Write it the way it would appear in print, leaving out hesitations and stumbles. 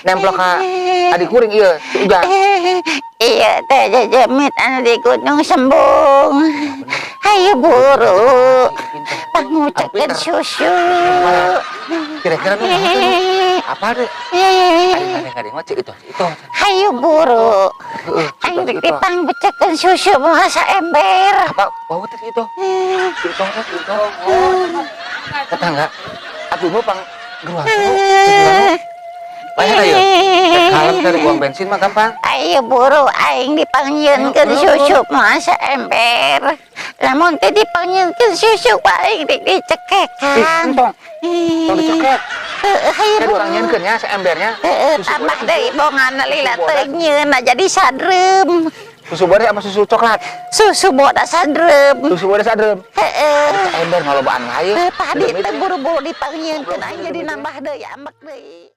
nempel ka adik kuring iya udah. Iya teh jajamit anu di gunung sembung. Hayu buru pangucakeun susu. Kira-kira nu apa deh? Kadang-kadang mah itu. Hayu buru. Aing rek dipangbecakeun susu moal saember. Apa bau teh itu? Itu. Tetangga. Atuh mah pang geruang. Banyak ayo. Kalem dari buang bensin mah gampang. Ayo buru aing dipanggieunkeun susu moal saember. Lamun teh dipanggieunkeun susu aing rek dicekekan. Tong dicekek. Hayu Kan buru. orang nyeunkeun nya saembernya. Tambah deui bonganna lila teu nyieun jadi sadrem. Susu bodeh sama susu coklat. Susu boda sadrem. Susu bodeh sadrem. Heeh. Ember ngalobaan lain. Padi teh buru-buru dipanggieunkeun aing jadi nambah deui amek deui.